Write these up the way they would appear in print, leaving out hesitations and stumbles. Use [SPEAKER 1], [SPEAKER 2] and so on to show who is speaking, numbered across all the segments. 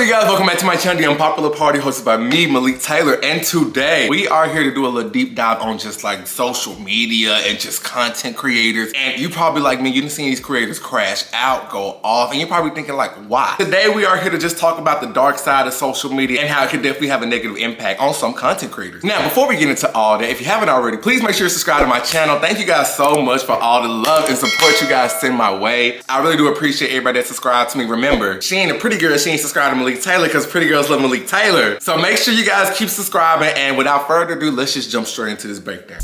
[SPEAKER 1] you guys? Welcome back to my channel, The Unpopular Party, hosted by me, Malik Taylor. And today, we are here to do a little deep dive on just like social media and just content creators. And you probably like me, you've seen these creators crash out, go off, and you're probably thinking like, why? Today, we are here to just talk about the dark side of social media and how it could definitely have a negative impact on some content creators. Now, before we get into all that, if you haven't already, please make sure you subscribe to my channel. Thank you guys so much for all the love and support you guys send my way. I really do appreciate everybody that subscribed to me. Remember, she ain't a pretty girl, she ain't subscribed to Malik Taylor because pretty girls love Malik Taylor. So make sure you guys keep subscribing, and without further ado, let's just jump straight into this breakdown.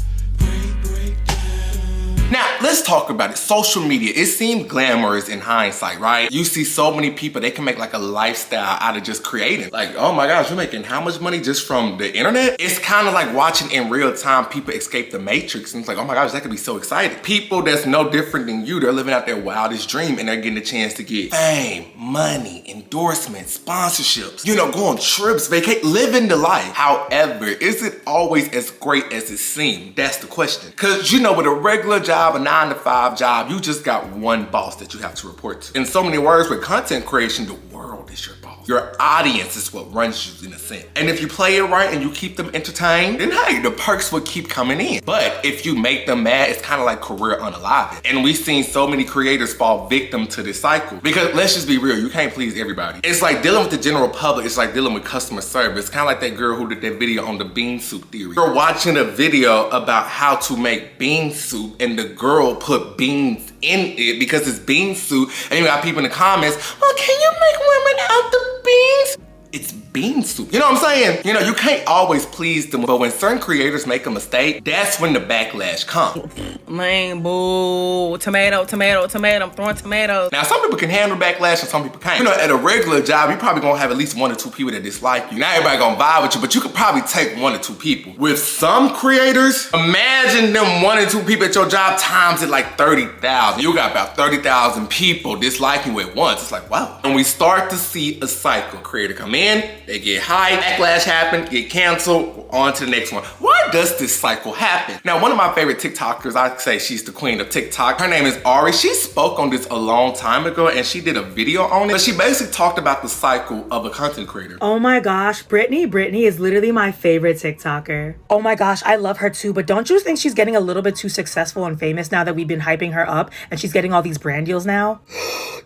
[SPEAKER 1] Now, let's talk about it. Social media, it seemed glamorous in hindsight, right? You see so many people, they can make like a lifestyle out of just creating. Like, oh my gosh, you're making how much money just from the internet? It's kind of like watching in real time people escape the matrix. And it's like, oh my gosh, that could be so exciting. People that's no different than you, they're living out their wildest dream and they're getting a chance to get fame, money, endorsements, sponsorships, you know, go on trips, vacate, living the life. However, is it always as great as it seems? That's the question. Cause you know, with a regular job, a 9-to-5 job, you just got one boss that you have to report to. In so many words, with content creation, the world is your boss. Your audience is what runs you in a sense. And if you play it right and you keep them entertained, then hey, the perks will keep coming in. But if you make them mad, it's kind of like career unalive. And we've seen so many creators fall victim to this cycle. Because let's just be real, you can't please everybody. It's like dealing with the general public, it's like dealing with customer service. It's kind of like that girl who did that video on the bean soup theory. You're watching a video about how to make bean soup and the girl put beans in it because it's bean soup, and you got people in the comments, well, can you make women out the beans? It's bean soup. You know what I'm saying? You know, you can't always please them, but when certain creators make a mistake, that's when the backlash comes.
[SPEAKER 2] Man, boo. Tomato, tomato, tomato. I'm throwing tomatoes.
[SPEAKER 1] Now, some people can handle backlash and some people can't. You know, at a regular job, you probably gonna have at least 1 or 2 people that dislike you. Not everybody gonna vibe with you, but you could probably take 1 or 2 people. With some creators, imagine them 1 or 2 people at your job times it like 30,000. You got about 30,000 people disliking you at once. It's like, wow. And we start to see a cycle. Creator come in, they get hyped, backlash happen, get canceled, on to the next one. Why does this cycle happen? Now, one of my favorite TikTokers, I'd say she's the queen of TikTok. Her name is Ari. She spoke on this a long time ago and she did a video on it. But she basically talked about the cycle of a content creator.
[SPEAKER 3] Oh my gosh, Brittany is literally my favorite TikToker. Oh my gosh, I love her too, but don't you think she's getting a little bit too successful and famous now that we've been hyping her up and she's getting all these brand deals now?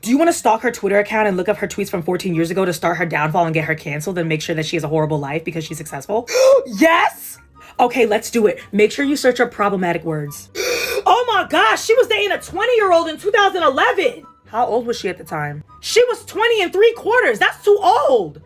[SPEAKER 3] Do you want to stalk her Twitter account and look up her tweets from 14 years ago to start her downfall and get her canceled and make sure that she has a horrible life because she's successful? Yes! Okay, let's do it. Make sure you search up problematic words. Oh my gosh, she was dating a 20-year-old in 2011. How old was she at the time? She was 20 3/4. That's too old.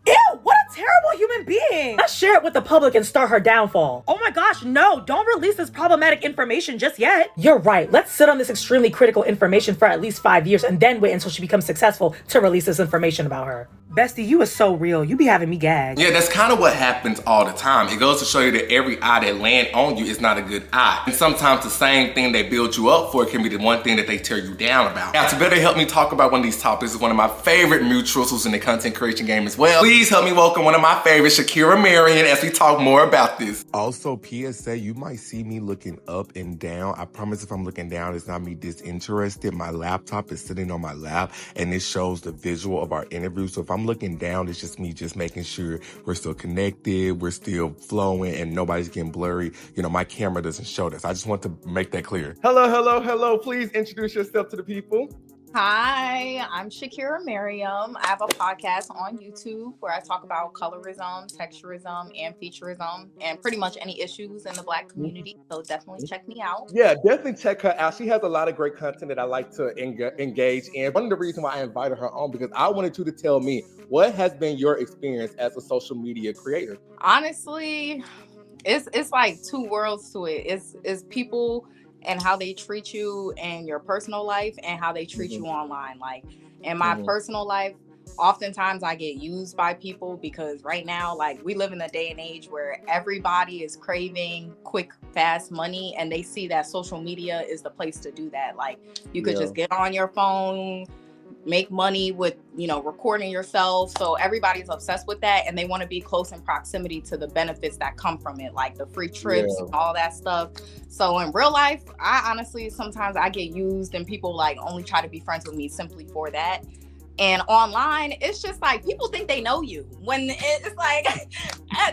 [SPEAKER 3] Ew, what a terrible human being. Let's share it with the public and start her downfall. Oh my gosh, no, don't release this problematic information just yet. You're right, let's sit on this extremely critical information for at least 5 years and then wait until she becomes successful to release this information about her. Bestie, you is so real. You be having me gagged.
[SPEAKER 1] Yeah, that's kind of what happens all the time. It goes to show you that every eye that land on you is not a good eye. And sometimes the same thing they build you up for can be the one thing that they tear you down about. Now, to better help me talk about one of these topics is one of my favorite mutuals who's in the content creation game as well. Please help me welcome one of my favorites, Shakira Marion, as we talk more about this.
[SPEAKER 4] Also, PSA, you might see me looking up and down. I promise if I'm looking down, it's not me disinterested. My laptop is sitting on my lap and it shows the visual of our interview. So if I'm looking down, it's just me just making sure we're still connected, we're still flowing, and nobody's getting blurry. You know, my camera doesn't show this. I just want to make that clear.
[SPEAKER 1] Hello. Please introduce yourself to the people.
[SPEAKER 5] Hi, I'm Shakira Mariam. I have a podcast on YouTube where I talk about colorism, texturism, and featureism, and pretty much any issues in the Black community. So definitely check me out.
[SPEAKER 1] Yeah, definitely check her out. She has a lot of great content that I like to engage in. One of the reasons why I invited her on, because I wanted you to tell me, what has been your experience as a social media creator?
[SPEAKER 5] Honestly, it's like 2 worlds to it. It's people and how they treat you in your personal life and how they treat you online. Like in my personal life, oftentimes I get used by people because right now, like, we live in a day and age where everybody is craving quick, fast money, and they see that social media is the place to do that. Like, you could just get on your phone, make money with, you know, recording yourself. So everybody's obsessed with that, and they want to be close in proximity to the benefits that come from it, like the free trips and all that stuff. So in real life, I honestly, sometimes I get used and people like only try to be friends with me simply for that. And online, it's just like people think they know you when it's like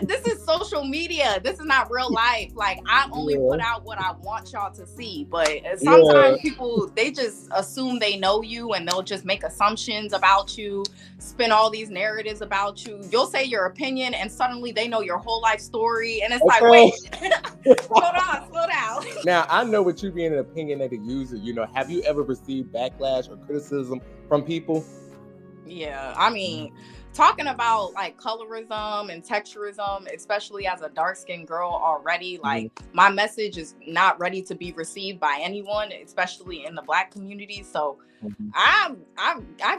[SPEAKER 5] this is social media. This is not real life. Like I only put out what I want y'all to see. But sometimes people, they just assume they know you and they'll just make assumptions about you, spin all these narratives about you. You'll say your opinion and suddenly they know your whole life story. And it's like, wait, slow down.
[SPEAKER 1] Now, I know with you being an opinionated user, you know, have you ever received backlash or criticism from people?
[SPEAKER 5] Yeah, I mean, talking about like colorism and texturism, especially as a dark-skinned girl already, like my message is not ready to be received by anyone, especially in the Black community. So I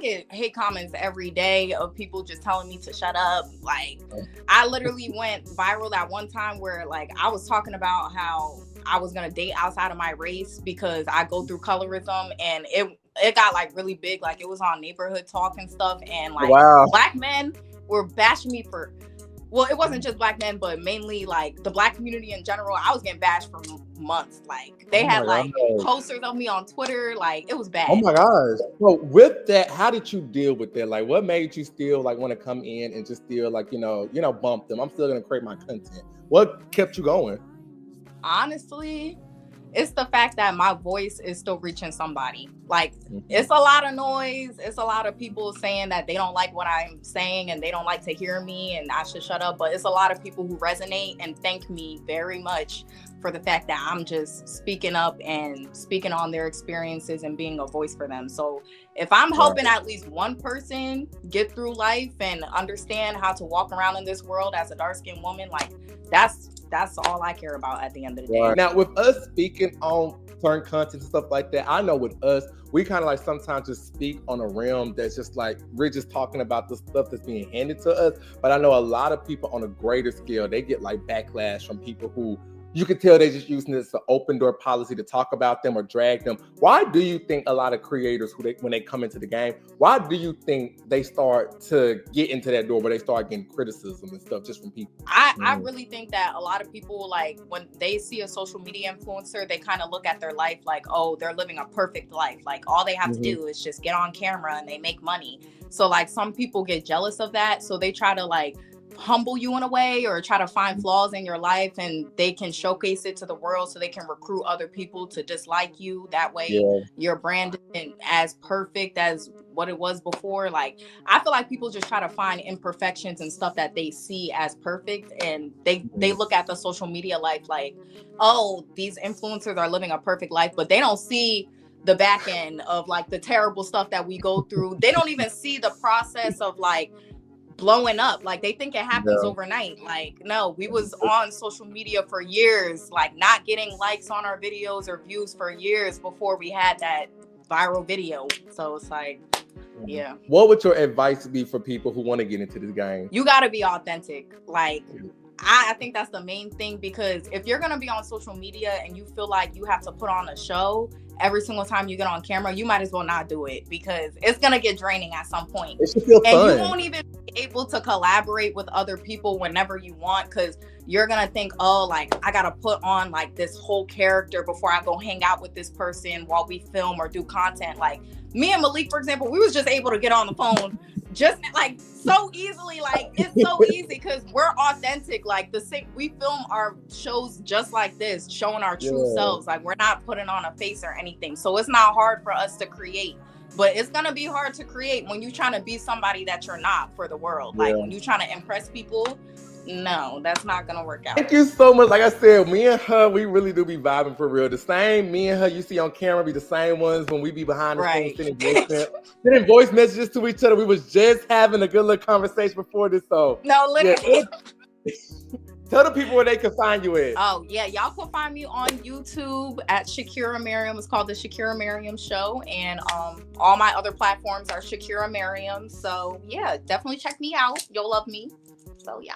[SPEAKER 5] get hate comments every day of people just telling me to shut up. Like I literally went viral that one time where like I was talking about how I was gonna date outside of my race because I go through colorism, and it got like really big. Like it was on Neighborhood Talk and stuff, and like Black men were bashing me for, well, it wasn't just Black men, but mainly like the Black community in general. I was getting bashed for months. Like they had like posters of me on Twitter. Like it was bad.
[SPEAKER 1] Oh my gosh. So with that, how did you deal with that? Like what made you still like want to come in and just still like, you know, bump them? I'm still gonna create my content. What kept you going?
[SPEAKER 5] Honestly, it's the fact that my voice is still reaching somebody. Like it's a lot of noise. It's a lot of people saying that they don't like what I'm saying and they don't like to hear me and I should shut up. But it's a lot of people who resonate and thank me very much for the fact that I'm just speaking up and speaking on their experiences and being a voice for them. So if I'm helping at least one person get through life and understand how to walk around in this world as a dark-skinned woman, like that's all I care about at the end of the day.
[SPEAKER 1] Now, with us speaking on certain content and stuff like that, I know with us, we kind of like sometimes just speak on a realm that's just like, we're just talking about the stuff that's being handed to us. But I know a lot of people on a greater scale, they get like backlash from people who you can tell they're just using this as an open door policy to talk about them or drag them. Why do you think a lot of creators, when they come into the game, why do you think they start to get into that door where they start getting criticism and stuff just from people?
[SPEAKER 5] I really think that a lot of people, like when they see a social media influencer, they kind of look at their life like, oh, they're living a perfect life. Like all they have to do is just get on camera and they make money. So like some people get jealous of that. So they try to like humble you in a way or try to find flaws in your life, and they can showcase it to the world so they can recruit other people to dislike you. That way your brand isn't as perfect as what it was before. Like I feel like people just try to find imperfections and stuff that they see as perfect, and they look at the social media life like, oh, these influencers are living a perfect life, but they don't see the back end of like the terrible stuff that we go through. They don't even see the process of like blowing up. Like they think it happens overnight. Like no, we was on social media for years, like not getting likes on our videos or views for years before we had that viral video. So it's like, yeah.
[SPEAKER 1] What would your advice be for people who want to get into this game?
[SPEAKER 5] You got to be authentic. Like I think that's the main thing, because if you're going to be on social media and you feel like you have to put on a show every single time you get on camera, you might as well not do it, because it's going to get draining at some point.
[SPEAKER 1] It should feel fun.
[SPEAKER 5] You won't even be able to collaborate with other people whenever you want, because you're going to think, oh, like I got to put on like this whole character before I go hang out with this person while we film or do content. Like me and Malik, for example, we was just able to get on the phone just like so easily. Like it's so easy because we're authentic. Like we film our shows just like this, showing our true selves. Like we're not putting on a face or anything. So it's not hard for us to create, but it's gonna be hard to create when you're trying to be somebody that you're not for the world. Like when you're trying to impress people, no, that's not gonna work out.
[SPEAKER 1] Thank you so much. Like I said, me and her, we really do be vibing for real. The same me and her you see on camera be the same ones when we be behind the scenes sending voice messages to each other. We was just having a good little conversation before this. So
[SPEAKER 5] no, literally.
[SPEAKER 1] Tell the people where they can find you at.
[SPEAKER 5] Oh, yeah. Y'all can find me on YouTube at Shakira Miriam. It's called The Shakira Miriam Show. And all my other platforms are Shakira Miriam. So, yeah, definitely check me out. You'll love me. So, yeah.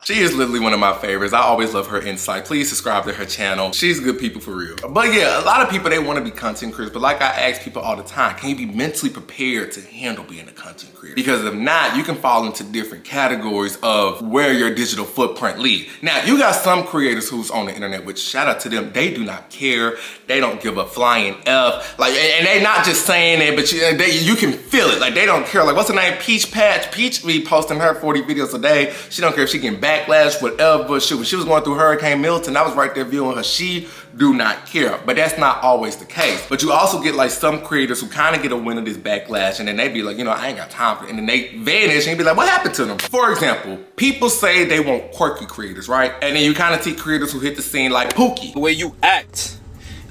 [SPEAKER 1] She is literally one of my favorites. I always love her insight. Please subscribe to her channel. She's good people for real. But yeah, a lot of people, they want to be content creators. But like I ask people all the time, can you be mentally prepared to handle being a content creator? Because if not, you can fall into different categories of where your digital footprint leads. Now, you got some creators who's on the internet, which shout out to them. They do not care. They don't give a flying F. Like, and they not just saying it, but you can feel it. Like, they don't care. Like, what's her name? Peach Patch. Peach be posting her 40 videos a day. She don't care if she getting backlash, whatever. Shit, when she was going through Hurricane Milton, I was right there viewing her. She do not care. But that's not always the case. But you also get like some creators who kind of get a win of this backlash, and then they be like, you know, I ain't got time for it. And then they vanish and you be like, what happened to them? For example, people say they want quirky creators, right? And then you kind of see creators who hit the scene like Pookie.
[SPEAKER 6] The way you act.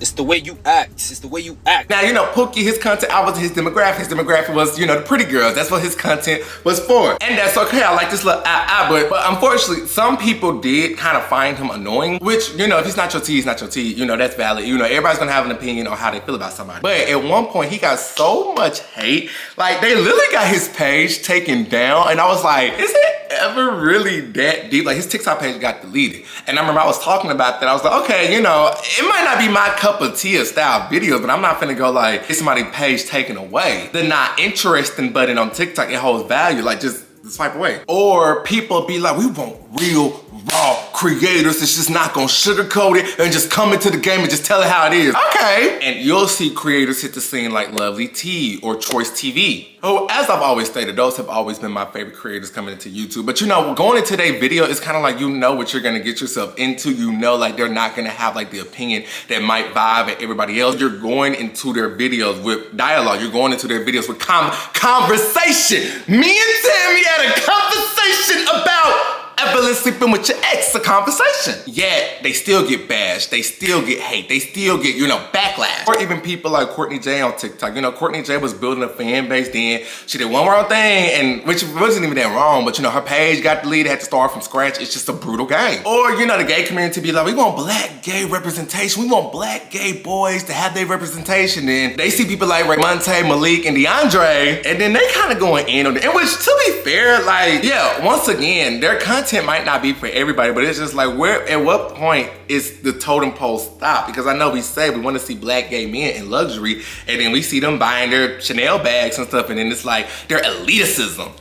[SPEAKER 6] It's the way you act. It's the way you act.
[SPEAKER 1] Now, you know, Pookie, his content, I was his demographic. His demographic was, you know, the pretty girls. That's what his content was for. And that's okay. I like this little but unfortunately, some people did kind of find him annoying, which, you know, if he's not your tea, he's not your tea. You know, that's valid. You know, everybody's gonna have an opinion on how they feel about somebody. But at one point, he got so much hate. Like, they literally got his page taken down. And I was like, is it ever really that deep? Like, his TikTok page got deleted. And I remember I was talking about that. I was like, okay, you know, it might not be my cup of tea or style videos, but I'm not finna go like, get somebody's page taken away. The not interesting button on TikTok, it holds value. Like, just swipe away. Or people be like, we want real, raw creators that's just not gonna sugarcoat it and just come into the game and just tell it how it is. Okay. And you'll see creators hit the scene like Lovely T or Choice TV. Oh, as I've always stated, those have always been my favorite creators coming into YouTube. But you know, going into their video, it's kind of like, you know what you're gonna get yourself into. You know, like they're not gonna have like the opinion that might vibe at everybody else. You're going into their videos with dialogue. You're going into their videos with conversation. Me and Tammy had a conversation about ever sleeping with your ex, a conversation. Yet, they still get bashed, they still get hate, they still get, you know, backlash. Or even people like Courtney J on TikTok. You know, Courtney J was building a fan base then. She did one wrong thing, and which wasn't even that wrong, but you know, her page got deleted, had to start from scratch. It's just a brutal game. Or, you know, the gay community be like, we want black gay representation. We want black gay boys to have their representation. And they see people like Raymonte, Malik, and DeAndre, and then they kind of going in on it. And which, to be fair, like, yeah, once again, their content might not be for everybody, but it's just like, where, at what point is the totem pole stop? Because I know we say we want to see black gay men in luxury, and then we see them buying their Chanel bags and stuff, and then it's like their elitism.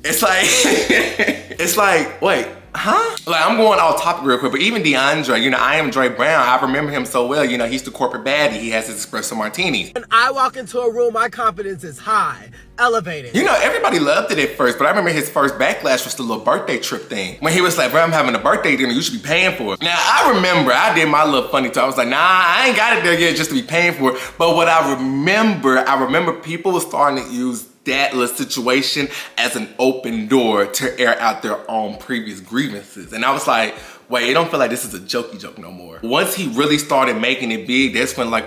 [SPEAKER 1] It's like, it's like, wait, huh? Like, I'm going off topic real quick, but even DeAndre, you know, I am Dre Brown. I remember him so well. You know, he's the corporate baddie. He has his espresso martinis.
[SPEAKER 7] When I walk into a room, my confidence is high, elevated.
[SPEAKER 1] You know, everybody loved it at first, but I remember his first backlash was the little birthday trip thing. When he was like, bro, I'm having a birthday dinner, you should be paying for it. Now, I remember I did my little funny talk. I was like, nah, I ain't got it there yet just to be paying for it. But what I remember people were starting to use that little situation as an open door to air out their own previous grievances. And I was like, wait, it don't feel like this is a jokey joke no more. Once he really started making it big, that's when like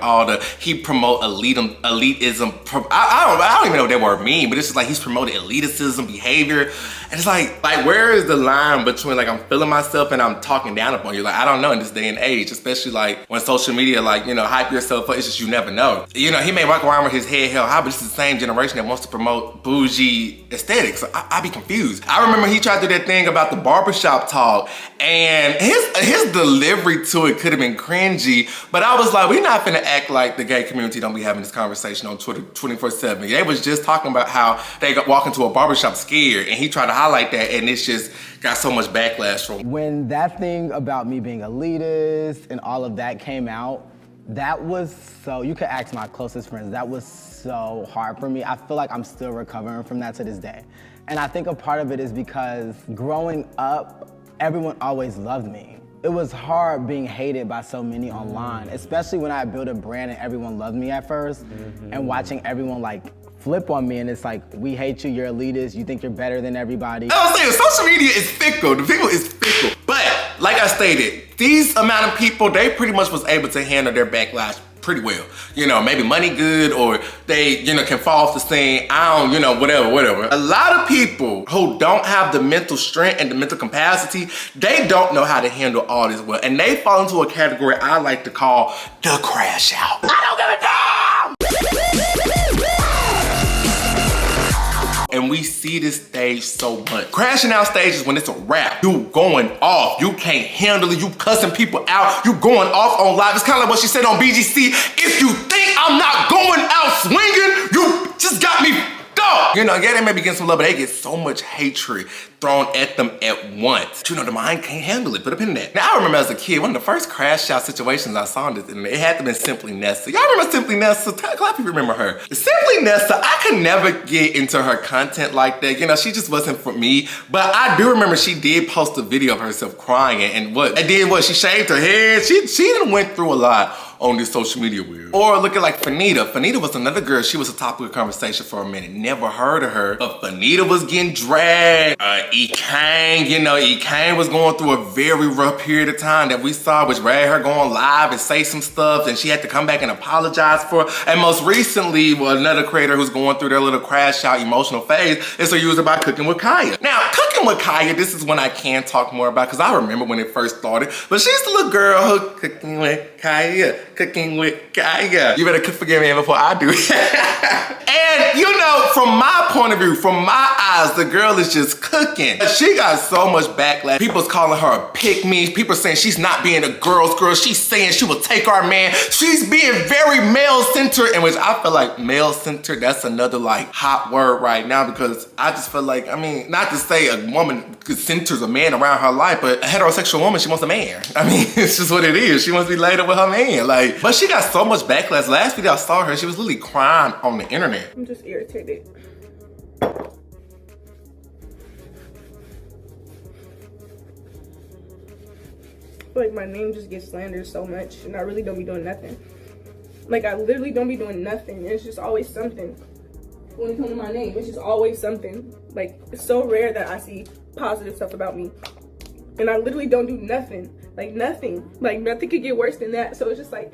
[SPEAKER 1] he promote elitism. I don't even know what that word mean, but it's just like he's promoting elitism behavior. And it's like where is the line between like I'm feeling myself and I'm talking down upon you? Like, I don't know in this day and age, especially like when social media, like, you know, hype yourself up, it's just you never know. You know, he may walk around with his head held high, but this is the same generation that wants to promote bougie aesthetics. So I be confused. I remember he tried to do that thing about the barbershop talk, and his delivery to it could have been cringy, but I was like, we're not finna act like the gay community don't be having this conversation on Twitter 24/7. They was just talking about how they walk into a barbershop scared, and he tried to highlight that, and it's just got so much backlash from.
[SPEAKER 8] When that thing about me being elitist and all of that came out, that was so, you could ask my closest friends, that was so hard for me. I feel like I'm still recovering from that to this day. And I think a part of it is because growing up, everyone always loved me. It was hard being hated by so many online, especially when I built a brand and everyone loved me at first, and watching everyone like flip on me, and it's like, we hate you, you're elitist, you think you're better than everybody.
[SPEAKER 1] I was saying, social media is fickle. The people is fickle. But like I stated, these amount of people, they pretty much was able to handle their backlash pretty well. You know, maybe money good, or they, you know, can fall off the scene. I don't, you know, whatever. A lot of people who don't have the mental strength and the mental capacity, they don't know how to handle all this well. And they fall into a category I like to call the crash out. I don't give a damn! And we see this stage so much. Crashing out stages when it's a rap. You going off. You can't handle it. You cussing people out. You going off on live. It's kind of like what she said on BGC. If you think I'm not going out swinging, you just got me dog. You know, yeah, they may be getting some love, but they get so much hatred thrown at them at once. You know, the mind can't handle it. Put a pin in that. Now, I remember as a kid, one of the first crash out situations I saw on this internet, it had to have been Simply Nessa. Y'all remember Simply Nessa? A lot of people remember her. Simply Nessa, I could never get into her content like that. You know, she just wasn't for me. But I do remember she did post a video of herself crying and what? She shaved her head. She done went through a lot on this social media weird. Or looking like Fanita. Fanita was another girl. She was a topic of conversation for a minute. Never heard of her. But Fanita was getting dragged. E-Kang, you know, E-Kang was going through a very rough period of time that we saw, which made her go on live and say some stuff, and she had to come back and apologize for it. And most recently, another creator who's going through their little crash out emotional phase is a user by Cooking with Kaya. Now, Cooking with Kaya, this is one I can talk more about because I remember when it first started, but she's the little girl who cooking with Kaya, cooking with Kaya. You better forgive me before I do. And you know, from my point of view, from my eyes, the girl is just cooking. She got so much backlash. People's calling her a pick-me. People saying she's not being a girl's girl. She's saying she will take our man. She's being very male-centered, in which I feel like male-centered, that's another like hot word right now, because I just feel like, I mean, not to say a woman centers a man around her life, but a heterosexual woman, she wants a man. I mean, it's just what it is. She wants to be laid up with her man. Like, but she got so much backlash. Last video I saw her, she was literally crying on the internet.
[SPEAKER 9] I'm just irritated. I feel like my name just gets slandered so much and I really don't be doing nothing. Like, I literally don't be doing nothing. It's just always something. When it comes to my name, it's just always something. Like, it's so rare that I see positive stuff about me. And I literally don't do nothing. Like, nothing. Like, nothing could get worse than that. So it's just like,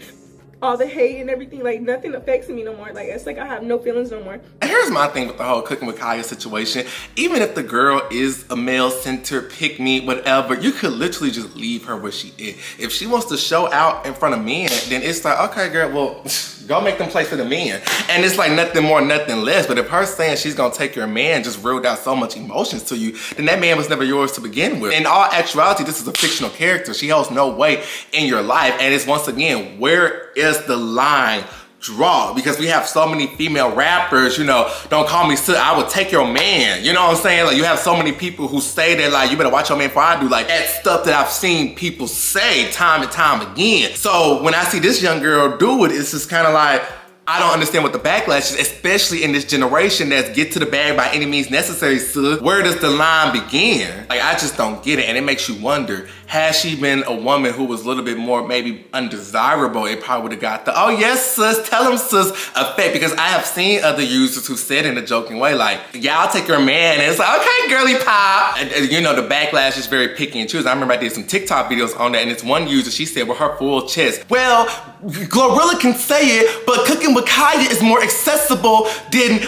[SPEAKER 9] all the hate and everything, like nothing affects me no more. Like, it's like I have no feelings no more.
[SPEAKER 1] And here's my thing with the whole Cooking with Kaya situation. Even if the girl is a male-centered, pick-me, whatever, you could literally just leave her where she is. If she wants to show out in front of men, then it's like, okay, girl, well, go make them play for the men. And it's like nothing more, nothing less. But if her saying she's gonna take your man just reeled out so much emotions to you, then that man was never yours to begin with. In all actuality, this is a fictional character. She holds no weight in your life. And it's once again, where is the line draw? Because we have so many female rappers, you know, don't call me sis, I would take your man. You know what I'm saying? Like, you have so many people who say that, like, you better watch your man before I do. Like, that stuff that I've seen people say time and time again. So when I see this young girl do it, it's just kind of like, I don't understand what the backlash is, especially in this generation that's get to the bag by any means necessary, sis. Where does the line begin? Like, I just don't get it, and it makes you wonder, has she been a woman who was a little bit more maybe undesirable, it probably would have got the, oh yes sis, tell him sis effect, because I have seen other users who said in a joking way, like, yeah, I'll take your man, and it's like, okay, girly pop. And you know, the backlash is very picky and choose. I remember I did some TikTok videos on that, and it's one user, she said with her full chest, well, Glorilla can say it, but Cooking with Kaya is more accessible than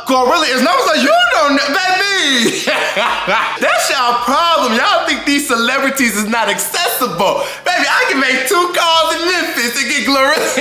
[SPEAKER 1] Glorilla is. And I was like, you don't know, baby. That's y'all problem. Y'all think these celebrities is not accessible. Baby, I can make 2 calls in Memphis and get Glorilla.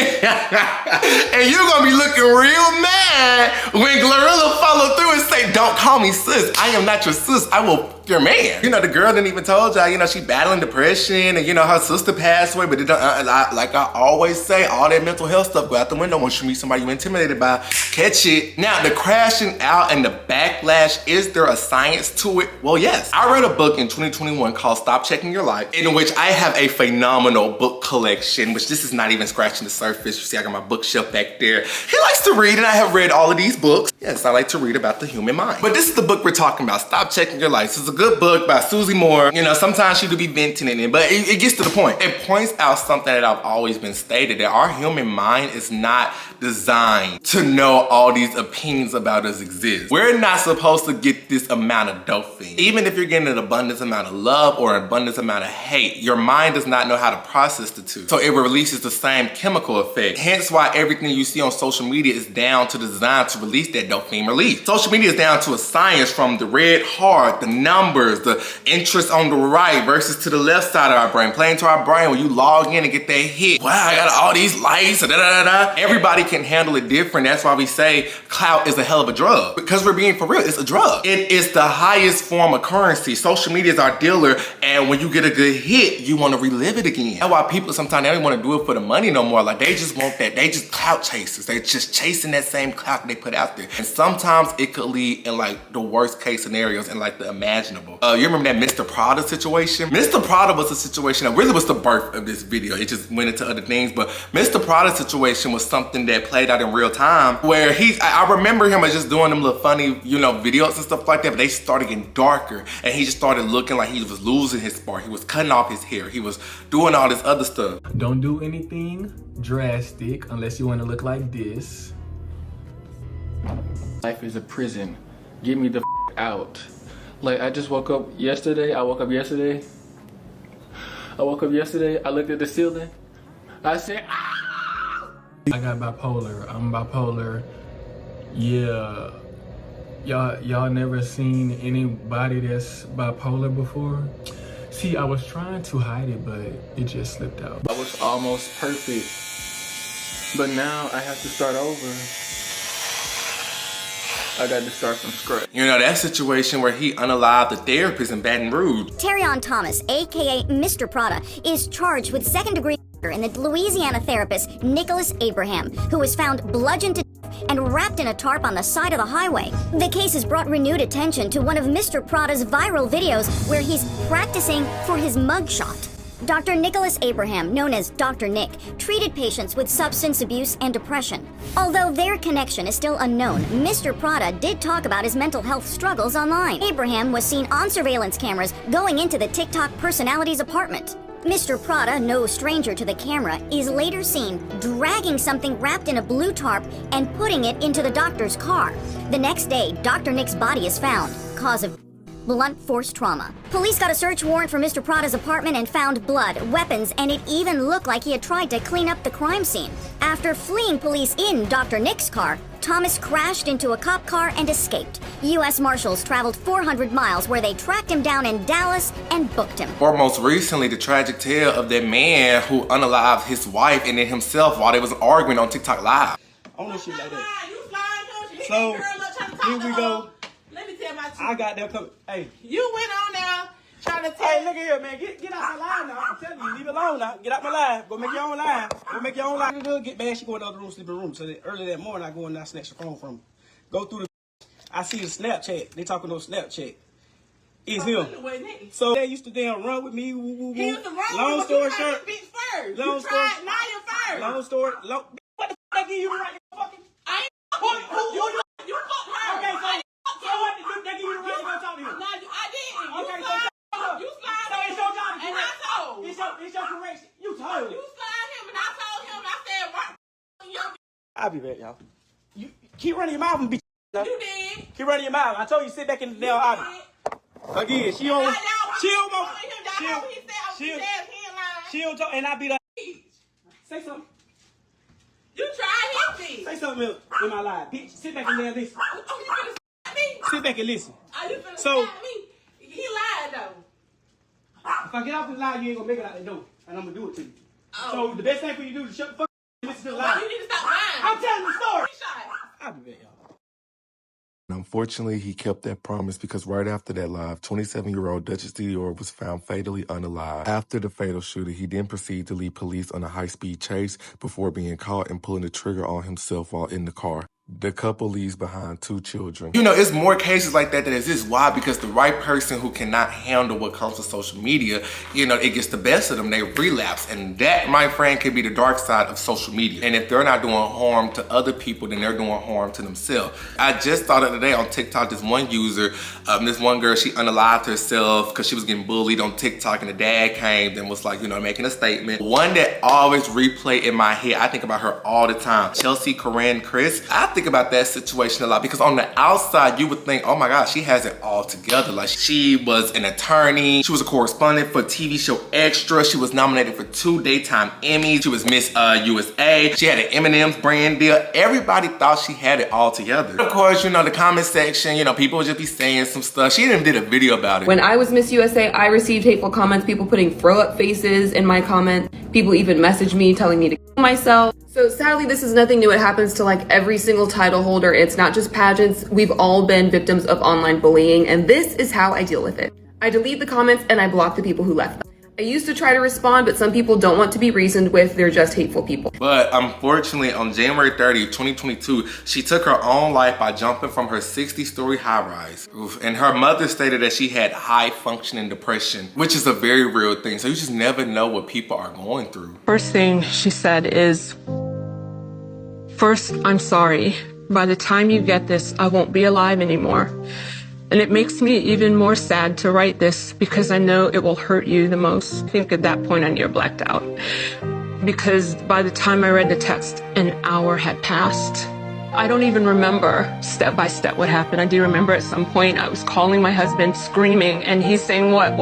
[SPEAKER 1] And you're gonna be looking real mad when Glorilla follow through and say, don't call me sis. I am not your sis. I will your man. You know, the girl didn't even told y'all, you know, she battling depression and, you know, her sister passed away, but it don't, like I always say, all that mental health stuff go out the window once you meet somebody you're intimidated by. Catch it. Now, the crashing out and the backlash, is there a science to it? Well, yes. I read a book in 2021 called Stop Checking Your Life, in which I have a phenomenal book collection, which this is not even scratching the surface. You see, I got my bookshelf back there. He likes to read, and I have read all of these books. Yes, I like to read about the human mind. But this is the book we're talking about, Stop Checking Your Life. This is a good book by Susie Moore. You know, sometimes she do be venting in it, but it gets to the point. It points out something that I've always been stated, that our human mind is not designed to know all these opinions about us exist. We're not supposed to get this amount of dopamine. Even if you're getting an abundance amount of love or an abundance amount of hate, your mind does not know how to process the two. So it releases releases the same chemical effect. Hence why everything you see on social media is down to the design to release that dopamine release. Social media is down to a science from the red heart, the numbers, the interest on the right versus to the left side of our brain, playing to our brain when you log in and get that hit. Wow, I got all these likes, Everybody can handle it different. That's why we say clout is a hell of a drug. Because we're being for real, it's a drug. It is the highest form of currency. Social media is our dealer, and when you get a good hit, you want to relive it again. That's why people sometimes they don't want to do it for the money no more. Like they just want that. They just clout chasers. They just chasing that same clout they put out there. And sometimes it could lead in like the worst case scenarios and like the imaginable. You remember that Mr. Prada situation? Mr. Prada was a situation that really was the birth of this video. It just went into other things, but Mr. Prada situation was something that played out in real time where I remember him as just doing them little funny, you know, videos and stuff like that, but they started getting darker and he just started looking like he was losing his spark. He was cutting off his hair. He was doing all this other stuff.
[SPEAKER 10] Don't do anything drastic unless you want to look like this. Life is a prison. Get me the out. Like I just woke up yesterday. I woke up yesterday. I looked at the ceiling. I said, ah! I got bipolar. I'm bipolar. Yeah. Y'all never seen anybody that's bipolar before? See, I was trying to hide it, but it just slipped out. I was almost perfect, but now I have to start over. I got to start from scratch.
[SPEAKER 1] You know, that situation where he unalived the therapist in Baton Rouge.
[SPEAKER 11] Terrion Thomas, aka Mr. Prada, is charged with second-degree murder in the Louisiana therapist Nicholas Abraham, who was found bludgeoned to death and wrapped in a tarp on the side of the highway. The case has brought renewed attention to one of Mr. Prada's viral videos where he's practicing for his mugshot. Dr. Nicholas Abraham, known as Dr. Nick, treated patients with substance abuse and depression. Although their connection is still unknown, Mr. Prada did talk about his mental health struggles online. Abraham was seen on surveillance cameras going into the TikTok personality's apartment. Mr. Prada, no stranger to the camera, is later seen dragging something wrapped in a blue tarp and putting it into the doctor's car. The next day, Dr. Nick's body is found. Cause of blunt force trauma. Police got a search warrant for Mr. Prada's apartment and found blood, weapons, and it even looked like he had tried to clean up the crime scene. After fleeing police in Dr. Nick's car, Thomas crashed into a cop car and escaped. U.S. Marshals traveled 400 miles where they tracked him down in Dallas and booked him.
[SPEAKER 1] Or most recently, the tragic tale of that man who unalived his wife and then himself while they was arguing on TikTok Live.
[SPEAKER 12] I want shit like that. So, here we go. I got them coming. Hey.
[SPEAKER 2] You went on now trying to tell.
[SPEAKER 12] Hey, look here, man. Get out my line now. I'm telling you, leave it alone now. Get out my line. Go make your own line. Go make your own line. Get bad. She go in the other room, sleeping room. So that early that morning, I go in and I snatch the phone from her. Go through the. I see the Snapchat. They talking on Snapchat. It's him. So they used to damn run with me. Woo.
[SPEAKER 2] He used to run
[SPEAKER 12] long
[SPEAKER 2] with
[SPEAKER 12] story
[SPEAKER 2] you
[SPEAKER 12] short.
[SPEAKER 2] First.
[SPEAKER 12] Long
[SPEAKER 2] you
[SPEAKER 12] story.
[SPEAKER 2] tried, now you're first.
[SPEAKER 12] Long story. What the fuck are you right fucking?
[SPEAKER 2] I ain't you fucked her.
[SPEAKER 12] Okay, so what did you give you the right to go talk to him?
[SPEAKER 2] No, I didn't.
[SPEAKER 12] Okay,
[SPEAKER 2] You slide
[SPEAKER 12] so it's your job to
[SPEAKER 2] and
[SPEAKER 12] correct.
[SPEAKER 2] I told.
[SPEAKER 12] It's your correction. You told.
[SPEAKER 2] You slide him and I told him. I said, what?
[SPEAKER 12] I'll be back, y'all. You keep running your mouth and be.
[SPEAKER 2] You did.
[SPEAKER 12] Keep running your mouth. I told you sit back in the damn audience. Again, she don't talk, and I be like, say something.
[SPEAKER 2] You tried him, bitch.
[SPEAKER 12] Say something else in my life, bitch. Sit back and listen.
[SPEAKER 2] Oh, you finna slap me?
[SPEAKER 12] Sit back and listen.
[SPEAKER 2] Oh, you finna
[SPEAKER 12] So,
[SPEAKER 2] slap me? He lied though.
[SPEAKER 12] If I get off this line, you ain't gonna make it out the door, and I'm gonna do it to you.
[SPEAKER 2] Oh.
[SPEAKER 12] So the best thing for you to do is shut the fuck up and listen to the line.
[SPEAKER 2] You need to stop lying.
[SPEAKER 12] I'm telling the story.
[SPEAKER 2] I'll
[SPEAKER 12] be back, y'all.
[SPEAKER 4] Unfortunately, he kept that promise because right after that live, 27-year-old Duchess Dior was found fatally unalive. After the fatal shooting, he then proceeded to lead police on a high-speed chase before being caught and pulling the trigger on himself while in the car. The couple leaves behind 2 children.
[SPEAKER 1] You know, it's more cases like that exist. Why? Because the right person who cannot handle what comes to social media, you know, it gets the best of them. They relapse. And that, my friend, can be the dark side of social media. And if they're not doing harm to other people, then they're doing harm to themselves. I just saw the other day on TikTok, this one user, this one girl, she unalived herself because she was getting bullied on TikTok, and the dad came and was like, you know, making a statement. One that always replay in my head, I think about her all the time. Chelsea Corinne Chris. I think about that situation a lot because on the outside, you would think, oh my gosh, she has it all together. Like she was an attorney. She was a correspondent for TV show Extra. She was nominated for 2 daytime Emmys. She was Miss USA. She had an M&M's brand deal. Everybody thought she had it all together. Of course, you know, the comment section, you know, people would just be saying some stuff. She even did a video about it.
[SPEAKER 13] When I was Miss USA, I received hateful comments, people putting throw up faces in my comments. People even messaged me telling me to kill myself. So sadly, this is nothing new. It happens to like every single title holder. It's not just pageants. We've all been victims of online bullying, and this is how I deal with it. I delete the comments and I block the people who left them. I used to try to respond, but some people don't want to be reasoned with. They're just hateful people.
[SPEAKER 1] But unfortunately, on January 30th, 2022, she took her own life by jumping from her 60-story high-rise. And her mother stated that she had high-functioning depression, which is a very real thing. So you just never know what people are going through.
[SPEAKER 14] First thing she said is, first, I'm sorry. By the time you get this, I won't be alive anymore. And it makes me even more sad to write this because I know it will hurt you the most. I think at that point I near blacked out. Because by the time I read the text, an hour had passed. I don't even remember step by step what happened. I do remember at some point I was calling my husband screaming and he's saying, what?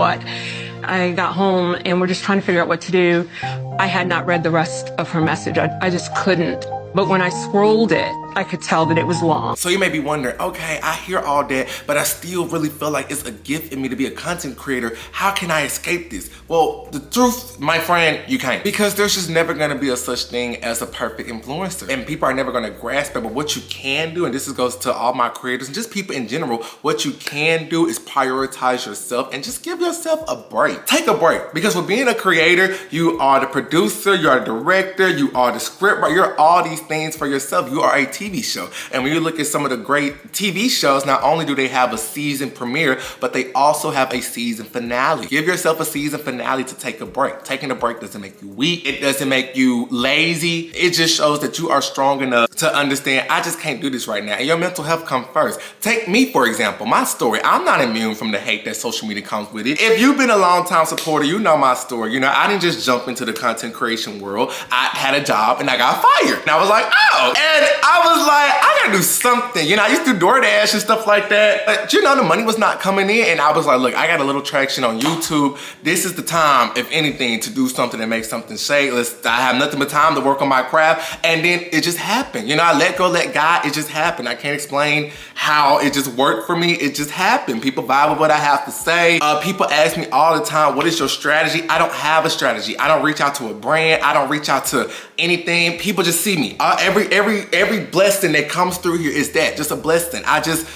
[SPEAKER 14] I got home and we're just trying to figure out what to do. I had not read the rest of her message. I just couldn't. But when I scrolled it, I could tell that it was long.
[SPEAKER 1] So you may be wondering, okay, I hear all that, but I still really feel like it's a gift in me to be a content creator. How can I escape this? Well, the truth, my friend, you can't. Because there's just never gonna be a such thing as a perfect influencer. And people are never gonna grasp it, but what you can do, and this goes to all my creators and just people in general, what you can do is prioritize yourself and just give yourself a break. Take a break. Because with being a creator, you are the producer, you are the director, you are the scriptwriter, you're all these things for yourself. You are a TV show. And when you look at some of the great TV shows, not only do they have a season premiere, but they also have a season finale. Give yourself a season finale to take a break. Taking a break doesn't make you weak. It doesn't make you lazy. It just shows that you are strong enough to understand, I just can't do this right now. And your mental health comes first. Take me, for example, my story. I'm not immune from the hate that social media comes with it. If you've been a long time supporter, you know my story. You know, I didn't just jump into the content creation world. I had a job and I got fired. And I was like, oh, and I was like, I gotta do something. You know, I used to do DoorDash and stuff like that. But you know, the money was not coming in. And I was like, look, I got a little traction on YouTube. This is the time, if anything, to do something that makes something shake. I have nothing but time to work on my craft. And then it just happened. You know, I let go, let God, it just happened. I can't explain how it just worked for me. It just happened. People vibe with what I have to say. People ask me all the time, what is your strategy? I don't have a strategy. I don't reach out to a brand. I don't reach out to anything. People just see me. Every blessing that comes through here is that, just a blessing. I just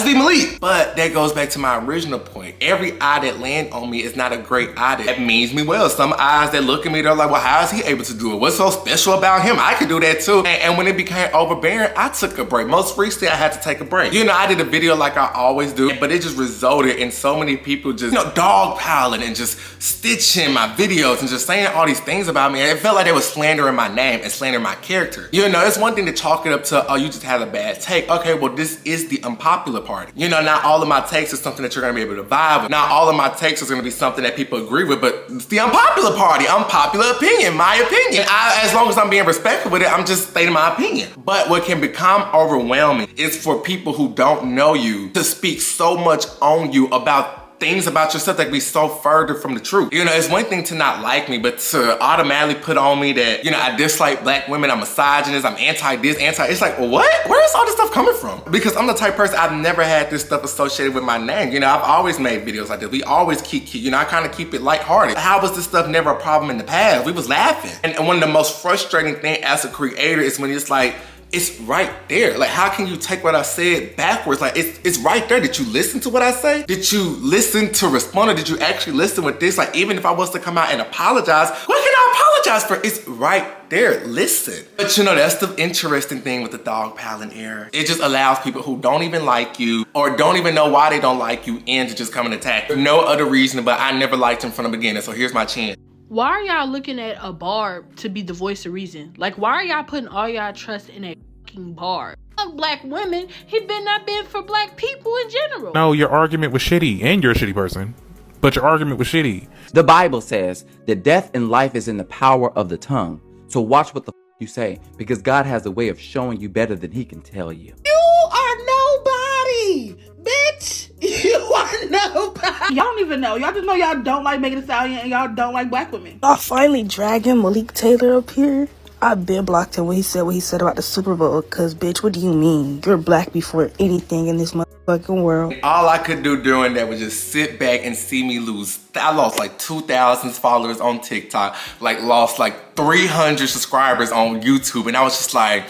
[SPEAKER 1] be Malik. But that goes back to my original point. Every eye that lands on me is not a great eye that means me well. Some eyes that look at me, they're like, well, how is he able to do it? What's so special about him? I could do that too. And when it became overbearing, I took a break. Most recently, I had to take a break. You know, I did a video like I always do, but it just resulted in so many people just, you know, dogpiling and just stitching my videos and just saying all these things about me. And it felt like they were slandering my name and slandering my character. You know, it's one thing to chalk it up to, oh, you just had a bad take. Okay, well, this is the unpopular party. You know, not all of my takes is something that you're gonna be able to vibe with. Not all of my takes is gonna be something that people agree with, but it's the unpopular party, unpopular opinion, my opinion. As long as I'm being respectful with it, I'm just stating my opinion. But what can become overwhelming is for people who don't know you to speak so much on you about things about yourself that can be so further from the truth. You know, it's one thing to not like me, but to automatically put on me that, you know, I dislike black women, I'm misogynist, I'm anti-this, it's like, what? Where is all this stuff coming from? Because I'm the type of person, I've never had this stuff associated with my name. You know, I've always made videos like this. We always keep, you know, I kind of keep it lighthearted. How was this stuff never a problem in the past? We was laughing. And one of the most frustrating things as a creator is when it's like, it's right there. Like, how can you take what I said backwards? Like, it's right there. Did you listen to what I say? Did you listen to respond, or did you actually listen with this? Like, even if I was to come out and apologize, what can I apologize for? It's right there. Listen. But you know, that's the interesting thing with the dogpiling era. It just allows people who don't even like you or don't even know why they don't like you in to just come and attack. For no other reason, but I never liked him from the beginning, so here's my chance.
[SPEAKER 15] Why are y'all looking at a barb to be the voice of reason? Like, why are y'all putting all y'all trust in a fucking barb? Fuck black women, he been not been for black people in general.
[SPEAKER 16] No, your argument was shitty, and you're a shitty person. But your argument was shitty.
[SPEAKER 17] The Bible says that death and life is in the power of the tongue. So watch what the You say, because God has a way of showing you better than he can tell you.
[SPEAKER 18] You are nobody, bitch. You are nobody.
[SPEAKER 9] Y'all don't even know. Y'all just know y'all don't like Megan Thee Stallion and y'all don't like black women.
[SPEAKER 19] Y'all finally dragging Malik Taylor up here. I've been blocked him when he said about the Super Bowl, cause bitch, what do you mean? You're black before anything in this motherfucking world.
[SPEAKER 1] All I could do during that was just sit back and see me lose. I lost like 2,000 followers on TikTok, like lost like 300 subscribers on YouTube, and I was just like,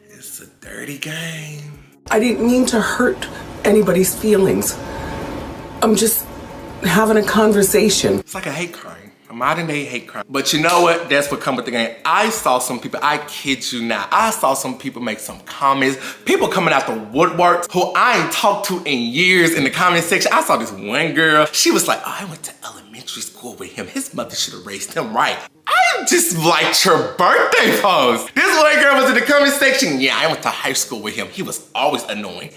[SPEAKER 1] it's a dirty game.
[SPEAKER 20] I didn't mean to hurt anybody's feelings. I'm just having a conversation.
[SPEAKER 1] It's like a hate crime. A modern day hate crime. But you know what? That's what comes with the game. I saw some people, I kid you not, I saw some people make some comments. People coming out the woodworks who I ain't talked to in years in the comment section. I saw this one girl. She was like, oh, I went to elementary school with him. His mother should have raised him right. I just liked your birthday post. This one girl was in the comment section. Yeah, I went to high school with him. He was always annoying.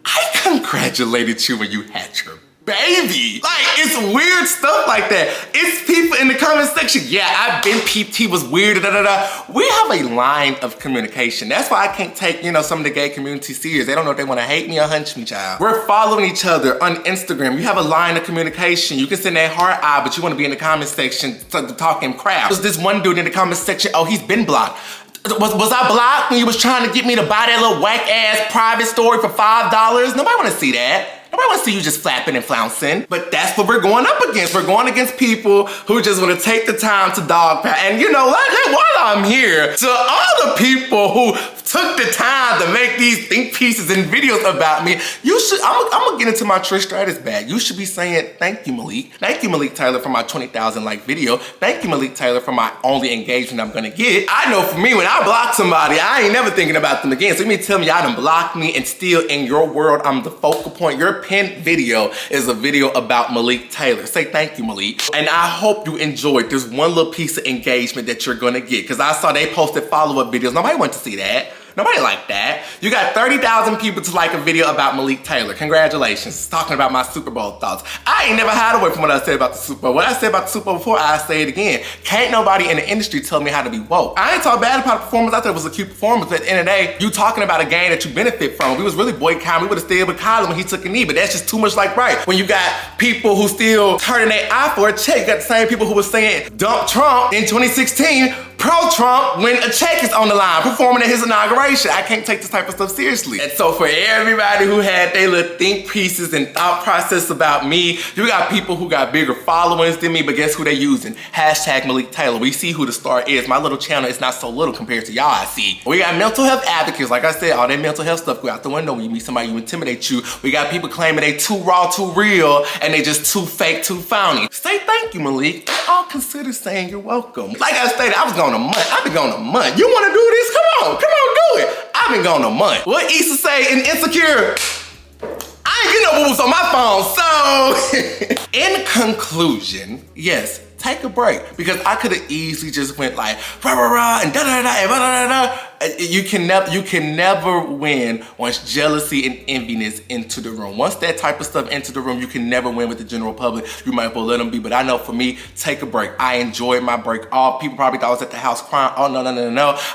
[SPEAKER 1] I congratulated you when you had your baby. Like, it's weird stuff like that. It's people in the comment section. Yeah, I've been peeped. He was weird. Da, da, da. We have a line of communication. That's why I can't take, you know, some of the gay community serious. They don't know if they want to hate me or hunch me, child. We're following each other on Instagram. You have a line of communication. You can send that heart eye, but you want to be in the comment section talking crap. There's this one dude in the comment section. Oh, he's been blocked. Was I blocked when you was trying to get me to buy that little whack ass private story for $5? Nobody want to see that. Nobody wants to see you just flapping and flouncing. But that's what we're going up against. We're going against people who just want to take the time to dogpile. And you know what? While I'm here, to all the people who took the time to make these think pieces and videos about me, you should, I'm gonna get into my Trish Stratus bag. You should be saying, thank you, Malik. Thank you, Malik Taylor, for my 20,000 like video. Thank you, Malik Taylor, for my only engagement I'm gonna get. I know for me, when I block somebody, I ain't never thinking about them again. So you mean tell me y'all done blocked me and still in your world, I'm the focal point. Your pinned video is a video about Malik Taylor. Say thank you, Malik. And I hope you enjoyed. There's one little piece of engagement that you're gonna get, because I saw they posted follow-up videos. Nobody went to see that. Nobody liked that. You got 30,000 people to like a video about Malik Taylor. Congratulations. Talking about my Super Bowl thoughts. I ain't never hide away from what I said about the Super Bowl. What I said about the Super Bowl before, I say it again. Can't nobody in the industry tell me how to be woke. I ain't talk bad about the performance. I thought it was a cute performance, but at the end of the day, you talking about a game that you benefit from. We was really boycotting. We would have stayed with Kyler when he took a knee, but that's just too much like right. When you got people who still turning their eye for a check, you got the same people who were saying dump Trump in 2016, pro-Trump when a check is on the line, performing at his inauguration. I can't take this type of stuff seriously. And so for everybody who had their little think pieces and thought process about me, you got people who got bigger followings than me, but guess who they using? Hashtag Malik Taylor. We see who the star is. My little channel is not so little compared to y'all, I see. We got mental health advocates. Like I said, all that mental health stuff go out the window when you meet somebody who intimidate you. We got people claiming they too raw, too real, and they just too fake, too phony. Say thank you, Malik. I'll consider saying you're welcome. Like I stated, I was gone a month. I've been gone a month. You wanna do this? Come on, do it. I've been gone a month. What Issa say in Insecure? I ain't getting no booze on my phone. So, in conclusion, yes, take a break, because I could have easily just went like rah rah rah and da da da and da da da. You can never win once jealousy and enviness into the room. Once that type of stuff into the room, you can never win with the general public. You might as well let them be. But I know for me, take a break. I enjoyed my break. All people probably thought I was at the house crying. Oh no.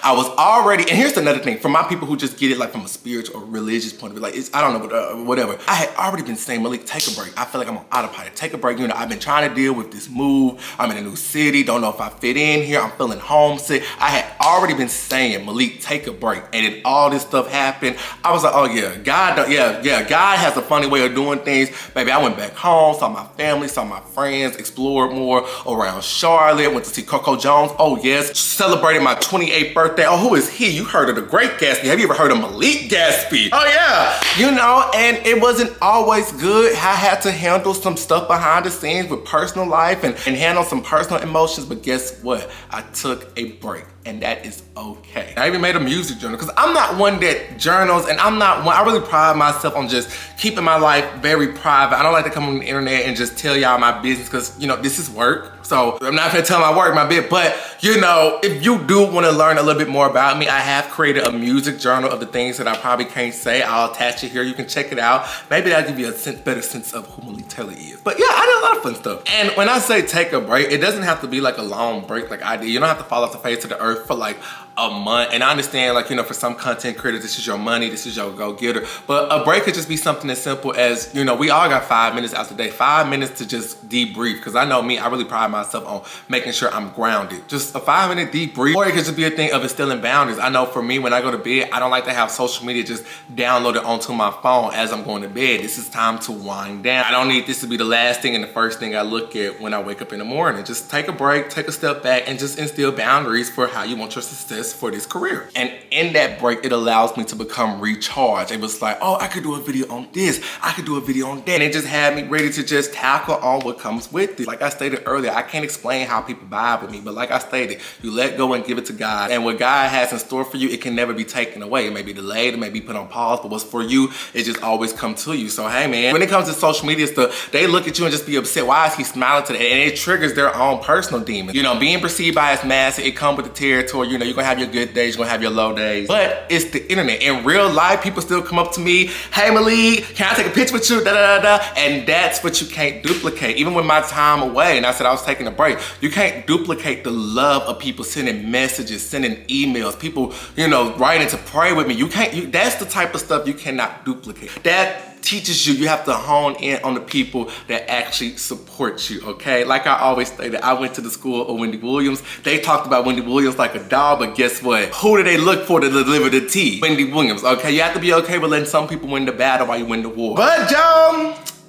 [SPEAKER 1] I was already. And here's another thing for my people who just get it like from a spiritual or religious point of view. Like it's, I don't know, whatever. I had already been saying, Malik, take a break. I feel like I'm on autopilot. Take a break. You know, I've been trying to deal with this move. I'm in a new city. Don't know if I fit in here. I'm feeling homesick. I had already been saying, Malik, take a break. And then all this stuff happened. I was like, oh yeah, God has a funny way of doing things. Baby, I went back home, saw my family, saw my friends, explored more around Charlotte, went to see Coco Jones. Oh yes, celebrated my 28th birthday. Oh, who is he? You heard of the great Gatsby. Have you ever heard of Malik Gatsby? Oh yeah, you know, and it wasn't always good. I had to handle some stuff behind the scenes with personal life and handle some personal emotions, but guess what? I took a break. And that is okay. I even made a music journal because I'm not one that journals, and I'm not one, I really pride myself on just keeping my life very private. I don't like to come on the internet and just tell y'all my business because, you know, this is work. So I'm not gonna tell my work, my bit, but you know, if you do want to learn a little bit more about me, I have created a music journal of the things that I probably can't say. I'll attach it here. You can check it out. Maybe that'll give you a better sense of who Malik Taylor is. But yeah, I did a lot of fun stuff. And when I say take a break, it doesn't have to be like a long break like I did. You don't have to fall off the face of the earth for like a month. And I understand, like, you know, for some content creators, this is your money, this is your go-getter. But a break could just be something as simple as, you know, we all got 5 minutes out the day, 5 minutes to just debrief. Because I know me, I really pride myself on making sure I'm grounded. Just a 5-minute debrief. Or it could just be a thing of instilling boundaries. I know for me, when I go to bed, I don't like to have social media just downloaded onto my phone as I'm going to bed. This is time to wind down. I don't need this to be the last thing and the first thing I look at when I wake up in the morning. Just take a break, take a step back, and just instill boundaries for how you want your success for this career. And in that break, it allows me to become recharged. It was like, oh, I could do a video on this, I could do a video on that. And it just had me ready to just tackle on what comes with it. Like I stated earlier, I can't explain how people vibe with me, but like I stated, you let go and give it to God. And what God has in store for you, it can never be taken away. It may be delayed, it may be put on pause, but what's for you, it just always come to you. So hey man, when it comes to social media stuff, they look at you and just be upset. Why is he smiling today? And it triggers their own personal demons. You know, being perceived by its mass, it comes with the territory. You know, you're gonna have your good days, you're gonna have your low days. But it's the internet. In real life, people still come up to me, hey Malik, can I take a picture with you? Da, da, da, da. And that's what you can't duplicate. Even with my time away, and I said I was taking a break, you can't duplicate the love of people sending messages, sending emails, people, you know, writing to pray with me. You can't, that's the type of stuff you cannot duplicate. That teaches you have to hone in on the people that actually support you, okay? Like I always stated, I went to the school of Wendy Williams. They talked about Wendy Williams like a dog, but guess what? Who do they look for to deliver the tea? Wendy Williams, okay? You have to be okay with letting some people win the battle while you win the war. But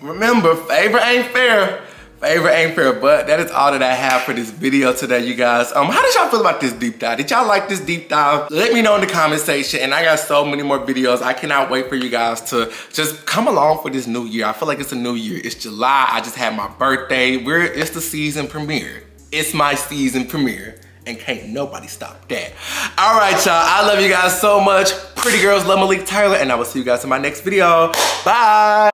[SPEAKER 1] remember, favor ain't fair. Favor ain't fair, but that is all that I have for this video today, you guys. How did y'all feel about this deep dive? Did y'all like this deep dive? Let me know in the comment section, and I got so many more videos. I cannot wait for you guys to just come along for this new year. I feel like it's a new year. It's July. I just had my birthday. It's the season premiere. It's my season premiere, and can't nobody stop that. All right, y'all. I love you guys so much. Pretty girls love Malik Taylor, and I will see you guys in my next video. Bye.